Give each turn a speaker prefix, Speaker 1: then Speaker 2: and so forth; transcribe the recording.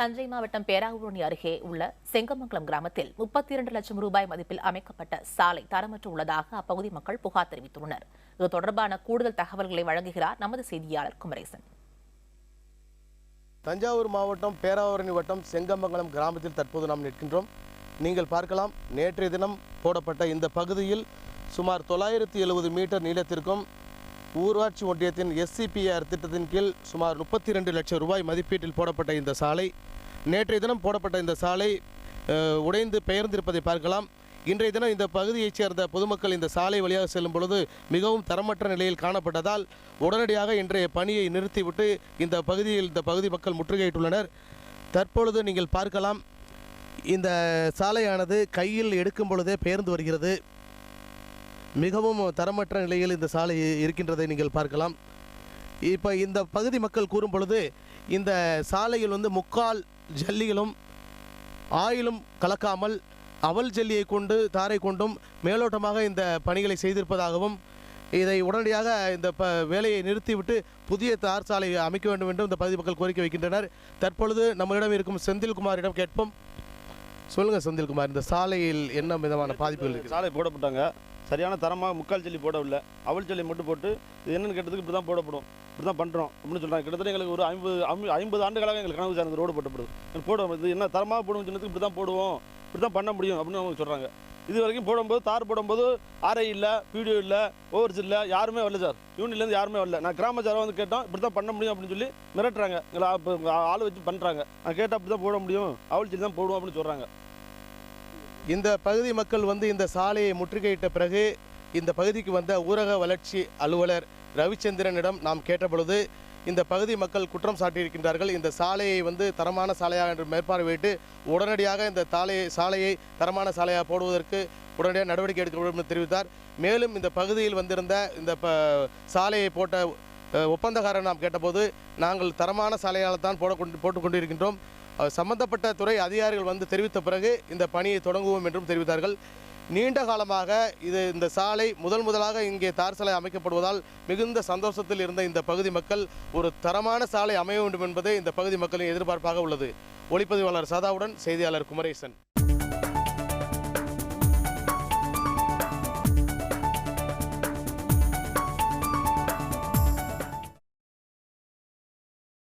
Speaker 1: தஞ்சை மாவட்டம் பேராவூரணி அருகே உள்ள செங்கமங்கலம் கிராமத்தில் 32 லட்சம் ரூபாய் மதிப்பில் அமைக்கப்பட்ட சாலை தரமற்று உள்ளதாக அப்பகுதி மக்கள் புகார் தெரிவித்துள்ளனர். இது தொடர்பான கூடுதல் தகவல்களை வழங்குகிறார் நமது செய்தியாளர் குமரேசன்.
Speaker 2: தஞ்சாவூர் மாவட்டம் பேராவூரணி வட்டம் செங்கமங்கலம் கிராமத்தில் தற்போது நாம் நிற்கின்றோம். நீங்கள் பார்க்கலாம், நேற்றைய தினம் போடப்பட்ட இந்த பகுதியில் சுமார் 970 மீட்டர் நீளத்திற்கும் ஊராட்சி ஒன்றியத்தின் SCPR திட்டத்தின் கீழ் சுமார் 32 லட்சம் ரூபாய் மதிப்பீட்டில் போடப்பட்ட இந்த சாலை, நேற்றைய தினம் போடப்பட்ட இந்த சாலை உடைந்து பெயர்ந்திருப்பதை பார்க்கலாம். இன்றைய தினம் இந்த பகுதியைச் சேர்ந்த பொதுமக்கள் இந்த சாலை வழியாக செல்லும் பொழுது மிகவும் தரமற்ற நிலையில் காணப்பட்டதால் உடனடியாக இன்றைய பணியை நிறுத்திவிட்டு இந்த பகுதி மக்கள் முற்றுகையிட்டுள்ளனர். தற்பொழுது நீங்கள் பார்க்கலாம், இந்த சாலையானது கையில் எடுக்கும் பொழுதே பெயர்ந்து வருகிறது. மிகவும் தரமற்ற நிலையில் இந்த சாலை இருக்கின்றதை நீங்கள் பார்க்கலாம். இப்போ இந்த பகுதி மக்கள் கூறும் பொழுது இந்த சாலையில் முக்கால் ஜல்லிகளும் ஆயிலும் கலக்காமல் அவல் ஜல்லியை கொண்டு தாரை கொண்டும் மேலோட்டமாக இந்த பணிகளை செய்திருப்பதாகவும், இதை உடனடியாக இந்த வேலையை நிறுத்திவிட்டு புதிய தார் சாலை அமைக்க வேண்டும் என்றும் இந்த பகுதி மக்கள் கோரிக்கை வைக்கின்றனர். தற்பொழுது நம்மளிடம் இருக்கும் செந்தில்குமாரிடம் கேட்போம். சொல்லுங்கள் செந்தில்குமார், இந்த சாலையில் என்ன விதமான பாதிப்புகள் இருக்குது?
Speaker 3: சாலை போடப்பட்டாங்க, சரியான தரமாக முக்கால் ஜல்லி போடவில்லை, அவல் ஜல்லி மட்டும் போட்டு இது என்னென்னு கேட்டதுக்கு இப்படி தான் போடப்படும், இப்படி தான் பண்ணுறோம் அப்படின்னு சொல்கிறாங்க. கிட்டத்தட்ட எங்களுக்கு ஒரு 50 ஆண்டுகளாக எங்களுக்கு கனவு சார் இந்த ரோடு போட்டப்படுது. போடுவோம், இது என்ன தரமாக போடுவோம் சொன்னதுக்கு இப்படி தான் போடுவோம், இப்படி தான் பண்ண முடியும் அப்படின்னு அவங்க சொல்கிறாங்க. இது வரைக்கும் போடும்போது தார் போடும்போது RI இல்லை, PDO இல்லை, ஓவர்ஸ் இல்லை, யாருமே வரல சார். யூனியன்லேருந்து யாருமே வரல. நான் கிராமச்சாரம் கேட்டோம், இப்படி தான் பண்ண முடியும் அப்படின்னு சொல்லி மிரட்டுறாங்க. எங்களை ஆள் வச்சு பண்ணுறாங்க. நான் கேட்டால் இப்படி தான் போட முடியும், அவல் ஜல்லி தான் போடுவோம் அப்படின்னு சொல்கிறாங்க.
Speaker 2: இந்த பகுதி மக்கள் இந்த சாலையை முற்றுகையிட்ட பிறகு இந்த பகுதிக்கு வந்த ஊரக வளர்ச்சி அலுவலர் ரவிச்சந்திரனிடம் நாம் கேட்டபொழுது இந்த பகுதி மக்கள் குற்றம் சாட்டியிருக்கின்றார்கள். இந்த சாலையை தரமான சாலையாக என்று மேற்பார்வையிட்டு உடனடியாக இந்த சாலையை தரமான சாலையாக போடுவதற்கு உடனடியாக நடவடிக்கை எடுக்க வேண்டும் என்று தெரிவித்தார். மேலும் இந்த பகுதியில் வந்திருந்த இந்த சாலையை போட்ட ஒப்பந்தக்காரர் நாம் கேட்டபோது, நாங்கள் தரமான சாலையால் தான் போட்டுக்கொண்டிருக்கின்றோம், சம்பந்தப்பட்ட துறை அதிகாரிகள் தெரிவித்த பிறகு இந்த பணியை தொடங்குவோம் என்றும் தெரிவித்தார்கள். நீண்ட காலமாக இந்த சாலை முதலாக இங்கே தார் சாலை அமைக்கப்படுவதால் மிகுந்த சந்தோஷத்தில் இருந்த இந்த பகுதி மக்கள் ஒரு தரமான சாலை அமைய வேண்டும் என்பதே இந்த பகுதி மக்களின் எதிர்பார்ப்பாக உள்ளது. ஒளிப்பதிவாளர் சதாவுடன் செய்தியாளர் குமரேசன்.